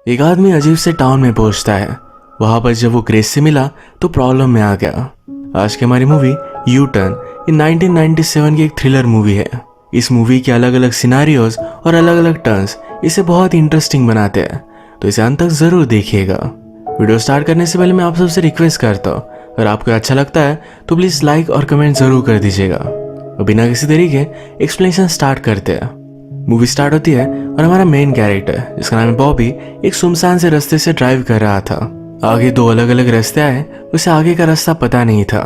एक आदमी अजीब से टाउन में पहुंचता है। वहां पर जब वो ग्रेस से मिला तो प्रॉब्लम में आ गया। आज की हमारी मूवी यू टर्न ये 1997 की एक थ्रिलर मूवी है। इस मूवी के अलग अलग सिनारियोज और अलग अलग टर्न्स इसे बहुत इंटरेस्टिंग बनाते हैं, तो इसे अंत तक जरूर देखिएगा। वीडियो स्टार्ट करने से पहले मैं आप सबसे रिक्वेस्ट करता हूँ, अगर आपको अच्छा लगता है तो प्लीज लाइक और कमेंट जरूर कर दीजिएगा। और बिना किसी देरी के एक्सप्लेनेशन स्टार्ट करते हैं। मूवी स्टार्ट होती है और हमारा मेन कैरेक्टर जिसका नाम है बॉबी एक सुनसान से रास्ते से ड्राइव कर रहा था। आगे दो अलग अलग रास्ते आए, उसे आगे का रास्ता पता नहीं था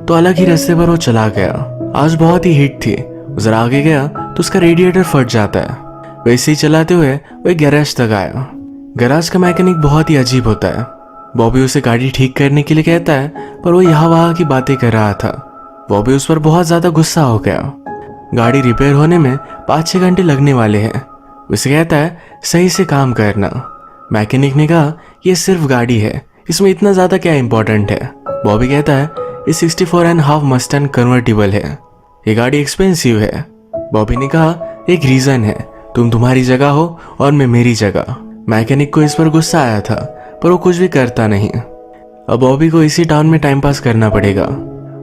तो अलग ही रास्ते पर वो चला गया। आज बहुत ही हीट थी, जरा आगे गया तो उसका रेडिएटर फट जाता है। वैसे ही चलाते हुए वो एक गैराज तक आया। गैराज का मैकेनिक बहुत ही अजीब होता है। बॉबी उसे गाड़ी ठीक करने के लिए कहता है, पर वो यहाँ वहाँ की बातें कर रहा था। बॉबी उस पर बहुत ज्यादा गुस्सा हो गया। गाड़ी रिपेयर होने में 5-6 घंटे लगने वाले हैं। उसे कहता है सही से काम करना। मैकेनिक ने कहा ये सिर्फ गाड़ी है, इसमें इतना ज्यादा क्या इम्पोर्टेंट है। बॉबी कहता है ये 64.5 मस्टैंग कन्वर्टिबल है, ये गाड़ी एक्सपेंसिव है। बॉबी ने कहा एक रीजन है, तुम तुम्हारी जगह हो और मैं मेरी जगह। मैकेनिक को इस पर गुस्सा आया था, पर वो कुछ भी करता नहीं। अब बॉबी को इसी टाउन में टाइम पास करना पड़ेगा।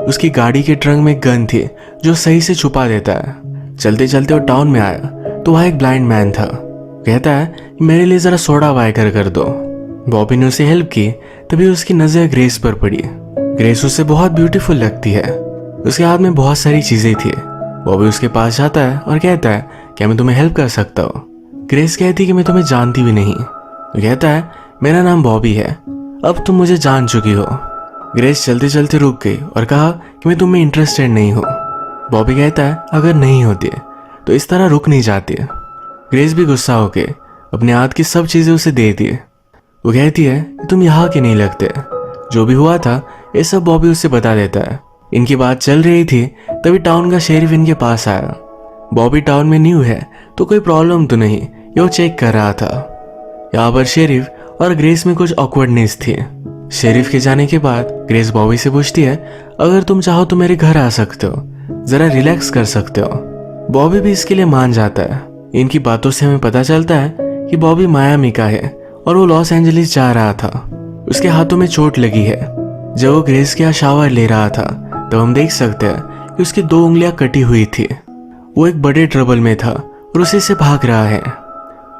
उसकी गाड़ी के ट्रंक में गन थी जो सही से छुपा देता है। चलते चलते वो टाउन में आया तो वहाँ एक ब्लाइंड मैन था। कहता है मेरे लिए जरा सोडा वाइकर कर दो। बॉबी ने उसे हेल्प की, तभी उसकी नजर ग्रेस पर पड़ी। ग्रेस उसे बहुत ब्यूटीफुल लगती है। उसके हाथ में बहुत सारी चीजें थी। बॉबी उसके पास जाता है और कहता है क्या मैं तुम्हें हेल्प कर सकता हूँ। ग्रेस कहती कि मैं तुम्हें जानती भी नहीं। कहता है मेरा नाम बॉबी है, अब तुम मुझे जान चुकी हो। ग्रेस चलते चलते रुक गई और कहा कि मैं तुम में इंटरेस्टेड नहीं हूँ। बॉबी कहता है अगर नहीं होती तो इस तरह रुक नहीं जाती। ग्रेस भी गुस्सा होके अपने हाथ की सब चीजें उसे दे दी। वो कहती है तुम यहाँ के नहीं लगते। जो भी हुआ था ये सब बॉबी उससे बता देता है। इनकी बात चल रही थी तभी टाउन का शेरिफ इनके पास आया। बॉबी टाउन में न्यू है तो कोई प्रॉब्लम तो नहीं, ये वो चेक कर रहा था। यहाँ पर शेरिफ और ग्रेस में कुछ ऑकवर्डनेस थी। शेरिफ के जाने के बाद ग्रेस बॉबी से पूछती है अगर तुम चाहो तो मेरे घर आ सकते हो, जरा रिलैक्स कर सकते हो। बॉबी भी इसके लिए मान जाता है। इनकी बातों से हमें पता चलता है कि बॉबी मायामी का है और वो लॉस एंजलिस जा रहा था। उसके हाथों में चोट लगी है। जब वो ग्रेस के यहाँ शावर ले रहा था तो हम देख सकते हैं कि उसकी 2 उंगलियां कटी हुई थी। वो एक बड़े ट्रबल में था और उसी से भाग रहा है।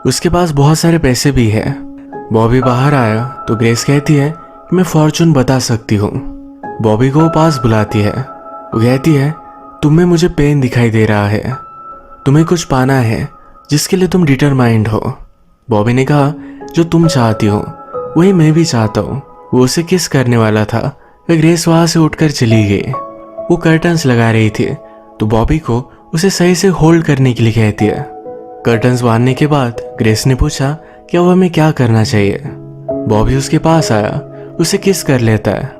उसके पास बहुत सारे पैसे भी है। बॉबी बाहर आया तो ग्रेस कहती है मैं फॉर्चून बता सकती हूँ। बॉबी को वो पास बुलाती है। वो कहती है तुम्हें मुझे पेन दिखाई दे रहा है, तुम्हें कुछ पाना है जिसके लिए तुम डिटरमाइंड हो। बॉबी ने कहा जो तुम चाहती हो वही मैं भी चाहता हूँ। वो उसे किस करने वाला था, ग्रेस वहां से उठकर चली गई। वो कर्टन्स लगा रही थी तो बॉबी को उसे सही से होल्ड करने के लिए कहती है। कर्टन्स बांधने के बाद ग्रेस ने पूछा कि अब हमें क्या करना चाहिए। बॉबी उसके पास आया, उसे किस कर लेता है।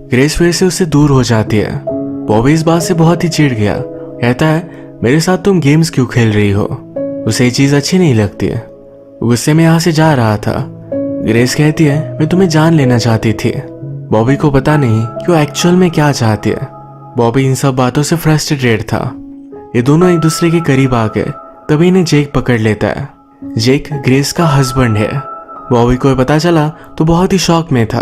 ग्रेस फिर से उससे दूर हो जाती है। बॉबी इस बात से बहुत ही चिढ़ गया। कहता है मेरे साथ तुम गेम्स क्यों खेल रही हो, उसे ये चीज अच्छी नहीं लगती है। गुस्से में यहाँ से जा रहा था। ग्रेस कहती है मैं तुम्हें जान लेना चाहती थी। बॉबी को पता नहीं कि वो एक्चुअल में क्या चाहती है। बॉबी इन सब बातों से फ्रस्ट्रेटेड था। ये दोनों एक दूसरे के करीब आ गए तभी इन्हें जेक पकड़ लेता है। जेक ग्रेस का हस्बैंड है। बॉबी को पता चला तो बहुत ही शॉक में था।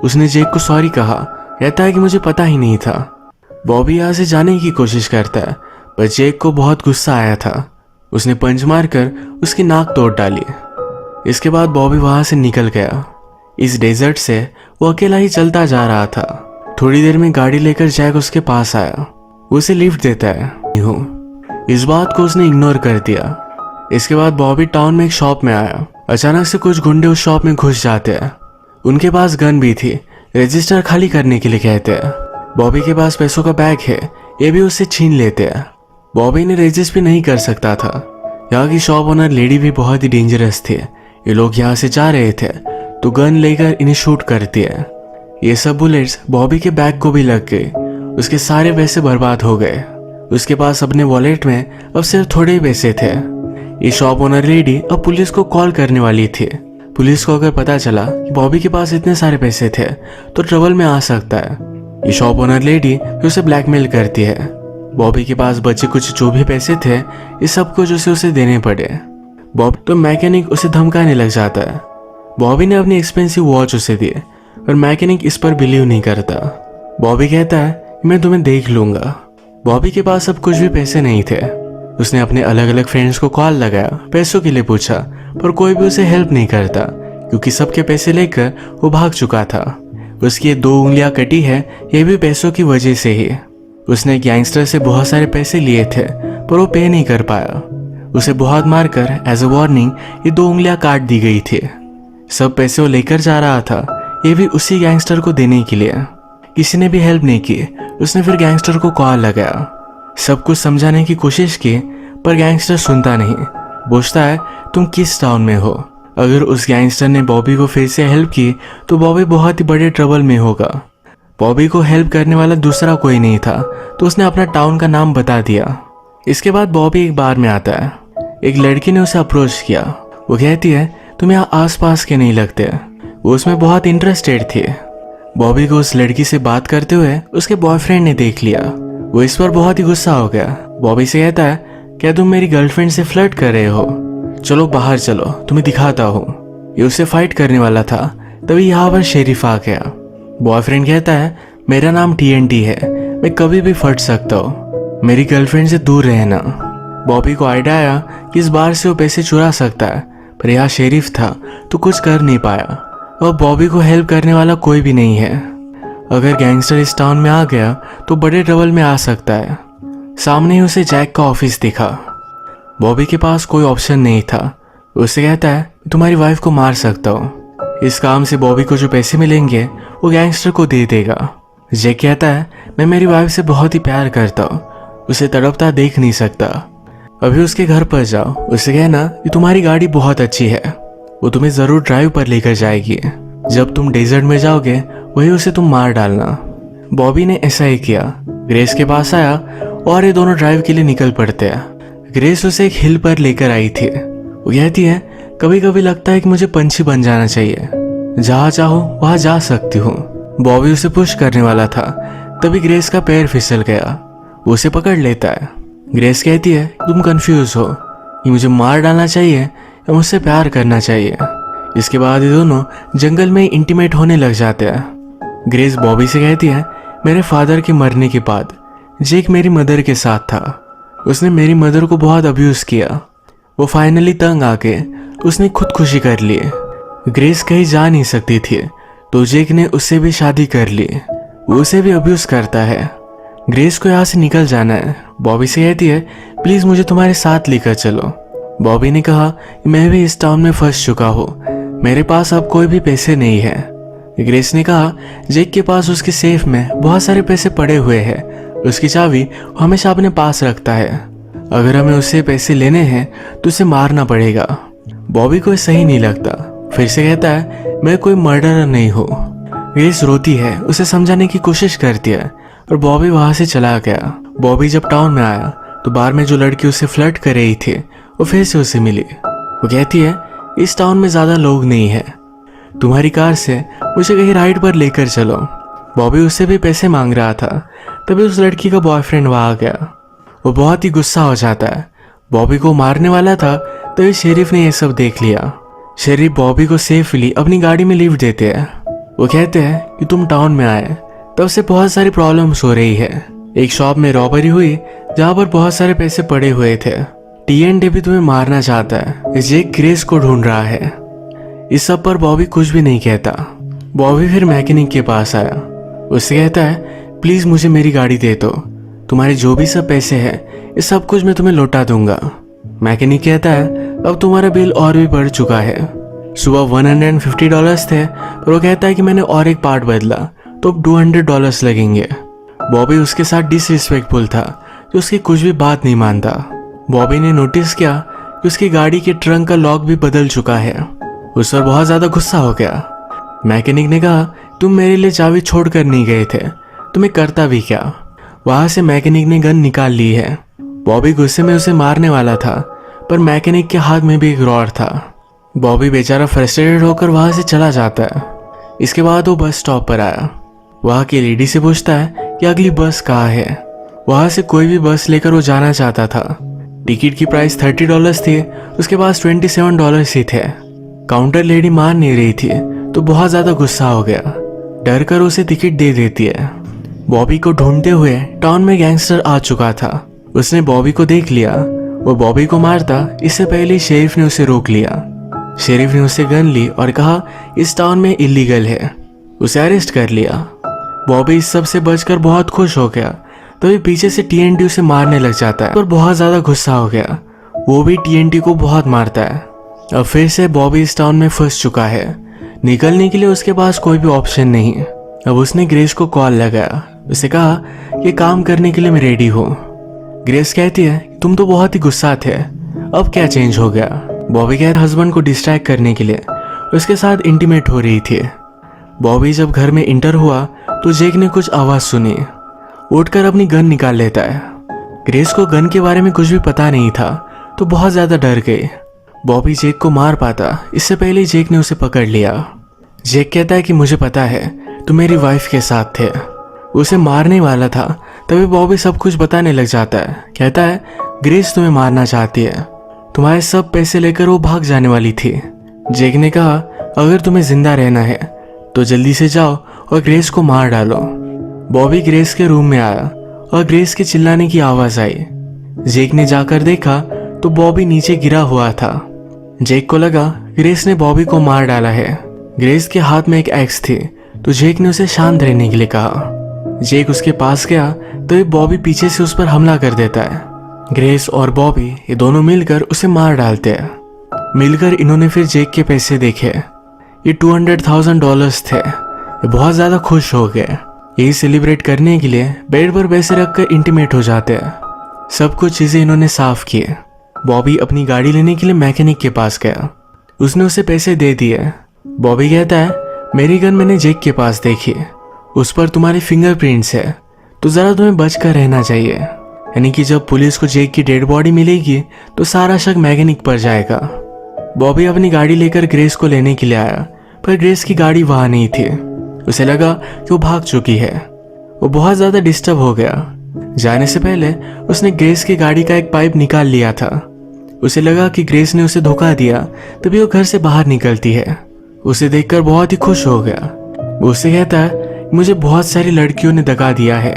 उसने जेक को सॉरी कहा। कहता है कि मुझे पता ही नहीं था। बॉबी यहाँ से जाने की कोशिश करता है पर जेक को बहुत गुस्सा आया था। उसने पंच मारकर उसकी नाक तोड़ डाली। इसके बाद बॉबी वहां से निकल गया। इस डेजर्ट से वो अकेला ही चलता जा रहा था। थोड़ी देर में गाड़ी लेकर जैक उसके पास आया। वो उसे लिफ्ट देता है। इस बात को उसने इग्नोर कर दिया। इसके बाद बॉबी टाउन में एक शॉप में आया। अचानक से कुछ गुंडे उस शॉप में घुस जाते हैं। उनके पास गन भी थी। रजिस्टर खाली करने के लिए कहते हैं। बॉबी के पास पैसों का बैग है, ये भी उससे छीन लेते हैं। बॉबी ने रजिस्ट भी नहीं कर सकता था। यहाँ की शॉप ओनर लेडी भी बहुत ही डेंजरस थी। ये लोग यहाँ से जा रहे थे तो गन लेकर इन्हें शूट करती है। ये सब बुलेट्स बॉबी के बैग को भी लग गए। उसके सारे पैसे बर्बाद हो गए। उसके पास अपने वॉलेट में अब सिर्फ थोड़े ही पैसे थे। ये शॉप ओनर लेडी अब पुलिस को कॉल करने वाली थी। पुलिस को अगर पता चला कि बॉबी के पास इतने सारे पैसे थे तो ट्रबल में आ सकता है। ये शॉप ओनर लेडी उसे ब्लैकमेल करती है। बॉबी के पास बचे कुछ जो भी पैसे थे ये सब कुछ उसे देने पड़े। बॉब तो मैकेनिक उसे धमकाने लग जाता है। बॉबी ने अपनी एक्सपेंसिव वॉच उसे दी और मैकेनिक इस पर बिलीव नहीं करता। बॉबी कहता है मैं तुम्हें देख लूंगा। बॉबी के पास अब कुछ भी पैसे नहीं थे। उसने अपने अलग अलग फ्रेंड्स को कॉल लगाया, पैसों के लिए पूछा, पर कोई भी उसे हेल्प नहीं करता क्योंकि सबके पैसे लेकर वो भाग चुका था। उसकी ये 2 उंगलियां कटी है, ये भी पैसों की वजह से ही। उसने गैंगस्टर से बहुत सारे पैसे लिए थे पर वो पे नहीं कर पाया। उसे बहुत मारकर एज अ वार्निंग ये 2 उंगलियां काट दी गई थी। सब पैसे वो लेकर जा रहा था, ये भी उसी गैंगस्टर को देने के लिए। किसी ने भी हेल्प नहीं की। उसने फिर गैंगस्टर को कॉल लगाया, सब कुछ समझाने की कोशिश की, पर गैंगस्टर सुनता नहीं। पूछता है तुम किस टाउन में हो। अगर उस गैंगस्टर ने बॉबी को फिर से हेल्प की तो बॉबी बहुत ही बड़े ट्रबल में होगा। बॉबी को हेल्प करने वाला दूसरा कोई नहीं था, तो उसने अपना टाउन का नाम बता दिया। इसके बाद बॉबी एक बार में आता है। एक लड़की ने उसे अप्रोच किया। वो कहती है तुम यहाँ आसपास के नहीं लगते। वो उसमें बहुत इंटरेस्टेड थी। बॉबी को उस लड़की से बात करते हुए उसके बॉयफ्रेंड ने देख लिया। वो इस पर बहुत ही गुस्सा हो गया। बॉबी से कहता है क्या तुम मेरी गर्लफ्रेंड से फ्लर्ट कर रहे हो? चलो बाहर चलो, तुम्हें दिखाता हूँ। ये उससे फाइट करने वाला था, तभी यहाँ पर शेरिफ आ गया। बॉयफ्रेंड कहता है मेरा नाम TNT है, मैं कभी भी फट सकता हूँ, मेरी गर्लफ्रेंड से दूर रहना। बॉबी को आइडिया आया कि इस बार से वो पैसे चुरा सकता है, पर यहाँ शेरिफ था तो कुछ कर नहीं पाया और बॉबी को हेल्प करने वाला कोई भी नहीं है। अगर गैंगस्टर इस टाउन में आ गया तो बड़े ट्रबल में आ सकता है। सामने ही उसे जैक का ऑफिस दिखा। बॉबी के पास कोई ऑप्शन नहीं था। उससे कहता है तुम्हारी वाइफ को मार सकता हूँ। इस काम से बॉबी को जो पैसे मिलेंगे वो गैंगस्टर को दे देगा। जैक कहता है मैं मेरी वाइफ से बहुत ही प्यार करता हूँ, उसे तड़पता देख नहीं सकता। अभी उसके घर पर जाओ, उससे कहना कि तुम्हारी गाड़ी बहुत अच्छी है, वो तुम्हें जरूर ड्राइव पर लेकर जाएगी। जब तुम डेजर्ट में जाओगे वही उसे तुम मार डालना। बॉबी ने ऐसा ही किया। ग्रेस के पास आया और ये दोनों ड्राइव के लिए निकल पड़ते हैं। ग्रेस उसे एक हिल पर लेकर आई थी। वो कहती है कभी कभी लगता है कि मुझे पंछी बन जाना चाहिए, जहाँ चाहो वहां जा सकती हूँ। बॉबी उसे पुश करने वाला था, तभी ग्रेस का पैर फिसल गया। वो उसे पकड़ लेता है। ग्रेस कहती है तुम कंफ्यूज हो कि मुझे मार डालना चाहिए या मुझसे प्यार करना चाहिए। इसके बाद ये दोनों जंगल में इंटीमेट होने लग जाते हैं। ग्रेस बॉबी से कहती है मेरे फादर के मरने के बाद जेक मेरी मदर के साथ था, उसने मेरी मदर को बहुत अब्यूज किया। वो फाइनली तंग आके उसने खुदकुशी कर ली। ग्रेस कहीं जा नहीं सकती थी तो जेक ने उससे भी शादी कर ली। वो उसे भी अब्यूज करता है। ग्रेस को यहाँ से निकल जाना है। बॉबी से कहती है प्लीज मुझे तुम्हारे साथ लेकर चलो। बॉबी ने कहा मैं भी इस टाउन में फंस चुका हूँ, मेरे पास अब कोई भी पैसे नहीं है। ग्रेस ने कहा जेक के पास उसके सेफ में बहुत सारे पैसे पड़े हुए हैं, उसकी चाबी वो हमेशा अपने पास रखता है। अगर हमें उससे पैसे लेने हैं तो उसे मारना पड़ेगा। बॉबी को सही नहीं लगता, फिर से कहता है मैं कोई मर्डरर नहीं हूँ। ग्रेस रोती है, उसे समझाने की कोशिश करती है और बॉबी वहां से चला गया। बॉबी जब टाउन में आया तो बार में जो लड़की उसे फ्लर्ट कर रही थी वो फिर से उसे मिली। वो कहती है इस टाउन में ज्यादा लोग नहीं है, तुम्हारी कार से मुझे कहीं राइड पर लेकर चलो। बॉबी उससे भी पैसे मांग रहा था, तभी उस लड़की का बॉयफ्रेंड वहां आ गया। वो बहुत ही गुस्सा हो जाता है, बॉबी को मारने वाला था, तभी शेरिफ ने यह सब देख लिया। शेरिफ बॉबी को सेफली अपनी गाड़ी में लिफ्ट देते हैं। वो कहते हैं कि तुम टाउन में आए तब से बहुत सारी प्रॉब्लम्स हो रही है। एक शॉप में रॉबरी हुई जहाँ पर बहुत सारे पैसे पड़े हुए थे। TNT भी तुम्हें मारना चाहता है, जेक ग्रेस को ढूंढ रहा है। इस सब पर बॉबी कुछ भी नहीं कहता। बॉबी फिर मैकेनिक के पास आया। उससे कहता है प्लीज मुझे मेरी गाड़ी दे दो, तुम्हारे जो भी सब पैसे हैं ये सब कुछ मैं तुम्हें लौटा दूंगा। मैकेनिक कहता है अब तुम्हारा बिल और भी बढ़ चुका है। सुबह $150 थे, पर वो कहता है कि मैंने और एक पार्ट बदला तो अब $200 लगेंगे। बॉबी उसके साथ डिसरिस्पेक्टफुल था कि उसकी कुछ भी बात नहीं मानता। बॉबी ने नोटिस किया कि उसकी गाड़ी के ट्रंक का लॉक भी बदल चुका है। उस पर बहुत ज्यादा गुस्सा हो गया। मैकेनिक ने कहा तुम मेरे लिए चाबी छोड़कर नहीं गए थे, तुम्हें करता भी क्या। वहां से मैकेनिक ने गन निकाल ली है। बॉबी गुस्से में उसे मारने वाला था, पर मैकेनिक के हाथ में भी एक रॉड था। बॉबी बेचारा फ्रस्ट्रेटेड होकर वहां से चला जाता है। इसके बाद वो बस स्टॉप पर आया। वहां की लेडी से पूछता है कि अगली बस कहाँ है। वहां से कोई भी बस लेकर वो जाना चाहता था। टिकट की प्राइस $30 थी, उसके पास $27 ही थे। काउंटर लेडी मान नहीं रही थी तो बहुत ज्यादा गुस्सा हो गया। डर कर उसे टिकट दे देती है। बॉबी को ढूंढते हुए टाउन में गैंगस्टर आ चुका था। उसने बॉबी को देख लिया। वो बॉबी को मारता इससे पहले शेरिफ ने उसे रोक लिया। शेरिफ ने उसे गन ली और कहा इस टाउन में इलीगल है। उसे अरेस्ट कर लिया। बॉबी इस सब से बचकर बहुत खुश हो गया। तभी पीछे से टीएनटी उसे मारने लग जाता है, पर बहुत ज्यादा गुस्सा हो गया। वो भी टीएनटी को बहुत मारता है। अब फिर से बॉबी इस टाउन में फंस चुका है। निकलने के लिए उसके पास कोई भी ऑप्शन नहीं। अब उसने ग्रेस को कॉल लगाया। उसे कहा ये काम करने के लिए मैं रेडी हूँ। ग्रेस कहती है तुम तो बहुत ही गुस्सा थे, अब क्या चेंज हो गया। बॉबी कहता हस्बैंड को डिस्ट्रैक्ट करने के लिए उसके साथ इंटीमेट हो रही थी। बॉबी जब घर में इंटर हुआ तो जेक ने कुछ आवाज सुनी। उठकर अपनी गन निकाल लेता है। ग्रेस को गन के बारे में कुछ भी पता नहीं था तो बहुत ज्यादा डर गई। बॉबी जेक को मार पाता इससे पहले जेक ने उसे पकड़ लिया। जेक कहता है कि मुझे पता है तुम मेरी वाइफ के साथ थे। उसे मारने वाला था तभी बॉबी सब कुछ बताने लग जाता है। कहता है ग्रेस तुम्हें मारना चाहती है, तुम्हारे सब पैसे लेकर वो भाग जाने वाली थी। जेक ने कहा अगर तुम्हें जिंदा रहना है तो जल्दी से जाओ और ग्रेस को मार डालो। बॉबी ग्रेस के रूम में आया और ग्रेस के चिल्लाने की आवाज आई। जेक ने जाकर देखा तो बॉबी नीचे गिरा हुआ था। जेक को लगा ग्रेस ने बॉबी को मार डाला है। ग्रेस के हाथ में एक एक्स थी तो जेक ने उसे शांत रहने के लिए कहा। जेक उसके पास गया तो बॉबी पीछे से उस पर हमला कर देता है। ग्रेस और बॉबी ये दोनों मिलकर उसे मार डालते हैं। मिलकर इन्होंने फिर जेक के पैसे देखे। ये $200,000 थे। ये बहुत ज्यादा खुश हो गए। यही सेलिब्रेट करने के लिए बेड पर पैसे रखकर इंटीमेट हो जाते हैं। सब कुछ चीजें इन्होंने साफ किए। बॉबी अपनी गाड़ी लेने के लिए मैकेनिक के पास गया। उसने उसे पैसे दे दिए। बॉबी कहता है मेरी गन मैंने जेक के पास देखी, उस पर तुम्हारे फिंगरप्रिंट्स है, तो जरा तुम्हें बचकर रहना चाहिए। यानी कि जब पुलिस को जेक की डेड बॉडी मिलेगी तो सारा शक मैकेनिक पर जाएगा। बॉबी अपनी गाड़ी लेकर ग्रेस को लेने के लिए आया, पर ग्रेस की गाड़ी वहां नहीं थी। उसे लगा कि वो भाग चुकी है। वो बहुत ज्यादा डिस्टर्ब हो गया। जाने से पहले उसने ग्रेस की गाड़ी का एक पाइप निकाल लिया था। उसे लगा कि ग्रेस ने उसे धोखा दिया, तभी वो घर से बाहर निकलती है। उसे देखकर बहुत ही खुश हो गया। वो उससे कहता है मुझे बहुत सारी लड़कियों ने दगा दिया है,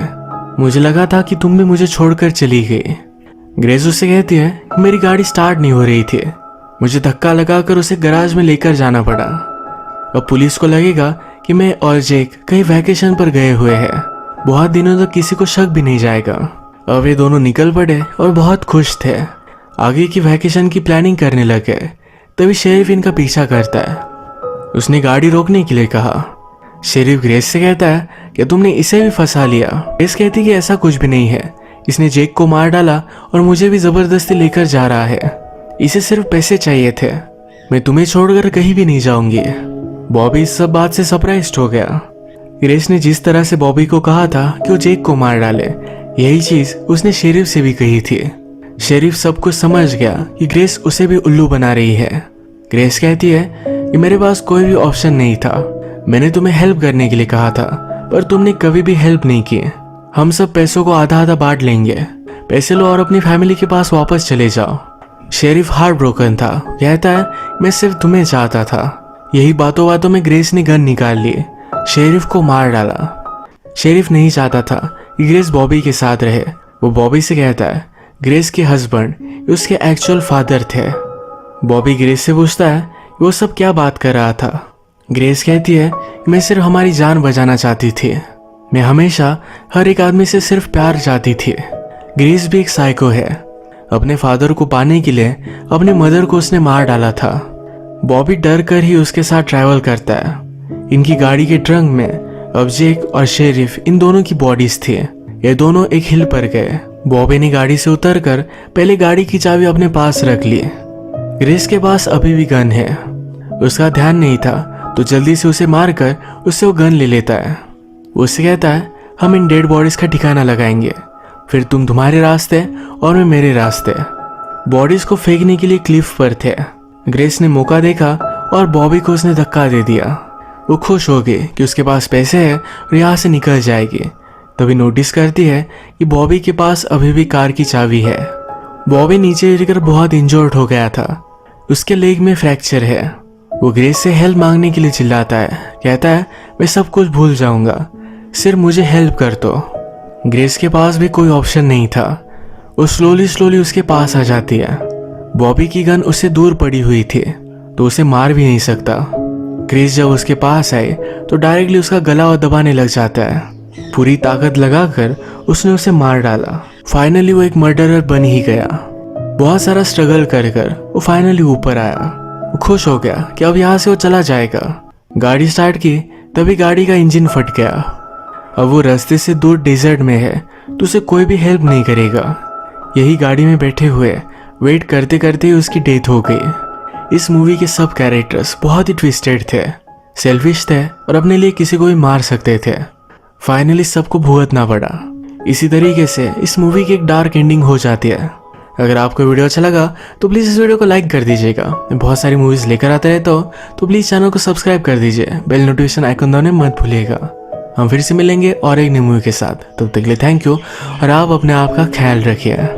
मुझे लगा था कि तुम भी मुझे छोड़कर चली गई। ग्रेस उससे कहती है मेरी गाड़ी स्टार्ट नहीं हो रही थी, मुझे धक्का लगाकर उसे गैराज में लेकर जाना पड़ा। अब पुलिस को लगेगा कि मैं और जेक कहीं वैकेशन पर गए हुए हैं। बहुत दिनों तक किसी को शक भी नहीं जाएगा। अब ये दोनों निकल पड़े और बहुत खुश थे। आगे की वैकेशन की प्लानिंग करने लगे। तभी शेरिफ इनका पीछा करता है। उसने गाड़ी रोकने के लिए कहा। शेरिफ ग्रेस से कहता है कि तुमने इसे भी फंसा लिया। ग्रेस कहती कि ऐसा कुछ भी नहीं है, इसने जेक को मार डाला और मुझे भी जबरदस्ती लेकर जा रहा है। इसे सिर्फ पैसे चाहिए थे, मैं तुम्हें छोड़कर कहीं भी नहीं जाऊंगी। बॉबी इस सब बात से सरप्राइज्ड हो गया। ग्रेस ने जिस तरह से बॉबी को कहा था कि वो जेक को मार डाले, यही चीज उसने शेरिफ से भी कही थी। शेरिफ सब कुछ समझ गया कि ग्रेस उसे भी उल्लू बना रही है। ग्रेस कहती है कि मेरे पास कोई भी ऑप्शन नहीं था, मैंने तुम्हें हेल्प करने के लिए कहा था पर तुमने कभी भी हेल्प नहीं की। हम सब पैसों को आधा आधा बांट लेंगे, पैसे लो और अपनी फैमिली के पास वापस चले जाओ। शेरिफ हार्ट ब्रोकन था। कहता है मैं सिर्फ तुम्हें चाहता था। यही बातों बातों में ग्रेस ने गन निकाल ली, शेरिफ को मार डाला। शेरिफ नहीं चाहता था कि ग्रेस बॉबी के साथ रहे। वो बॉबी से कहता है ग्रेस के हस्बैंड उसके एक्चुअल फादर थे। बॉबी ग्रेस से पूछता है वो सब क्या बात कर रहा था। ग्रेस कहती है मैं सिर्फ हमारी जान बचाना चाहती थी, मैं हमेशा हर एक आदमी से सिर्फ प्यार चाहती थी। ग्रेस भी एक साइको है। अपने फादर को पाने के लिए अपने मदर को उसने मार डाला था। बॉबी डर कर ही उसके साथ ट्रैवल करता है। इनकी गाड़ी के ट्रंक में अब जेक और शेरिफ इन दोनों की बॉडीज थी। ये दोनों एक हिल पर गए। बॉबी ने गाड़ी से उतरकर पहले गाड़ी की चाबी अपने पास रख ली। ग्रेस के पास अभी भी गन है। उसका ध्यान नहीं था तो जल्दी से उसे मारकर उससे वो गन ले लेता है। उससे कहता है हम इन डेड बॉडीज का ठिकाना लगाएंगे, फिर तुम तुम्हारे रास्ते और मैं मेरे रास्ते। बॉडीज को फेंकने के लिए क्लिफ पर थे। ग्रेस ने मौका देखा और बॉबी को उसने धक्का दे दिया। वो खुश हो गई कि उसके पास पैसे है और यहाँ से निकल जाएगी। तभी नोटिस करती है कि बॉबी के पास अभी भी कार की चाबी है। बॉबी नीचे गिरकर बहुत इंजर्ड हो गया था। उसके लेग में फ्रैक्चर है। वो ग्रेस से हेल्प मांगने के लिए चिल्लाता है, कहता है मैं सब कुछ भूल जाऊंगा, सिर्फ मुझे हेल्प कर दो। ग्रेस के पास भी कोई ऑप्शन नहीं था। वो स्लोली उसके पास आ जाती है। बॉबी की गन उससे दूर पड़ी हुई थी तो उसे मार भी नहीं सकता। ग्रेस जब उसके पास आई तो डायरेक्टली उसका गला और दबाने लग जाता है। पूरी ताकत लगाकर उसने उसे मार डाला। फाइनली वो एक मर्डरर बन ही गया। बहुत सारा स्ट्रगल कर वो फाइनली ऊपर आया। वो खुश हो गया कि अब यहाँ से वो चला जाएगा। गाड़ी स्टार्ट की तभी गाड़ी का इंजन फट गया। अब वो रास्ते से दूर डेजर्ट में है तो उसे कोई भी हेल्प नहीं करेगा। यही गाड़ी में बैठे हुए वेट करते करते ही उसकी डेथ हो गई। इस मूवी के सब कैरेक्टर्स बहुत ही ट्विस्टेड थे, सेल्फिश थे और अपने लिए किसी को भी मार सकते थे। फाइनली सबको भुगतना पड़ा। इसी तरीके से इस मूवी की एक डार्क एंडिंग हो जाती है। अगर आपको वीडियो अच्छा लगा तो प्लीज़ इस वीडियो को लाइक कर दीजिएगा। मैं बहुत सारी मूवीज़ लेकर आते रहता हूँ तो प्लीज़ चैनल को सब्सक्राइब कर दीजिए। बेल नोटिफिकेशन आइकन दबाना मत भूलिएगा। हम फिर से मिलेंगे और एक नई मूवी के साथ। तब तक के लिए थैंक यू और आप अपने आप का ख्याल रखिए।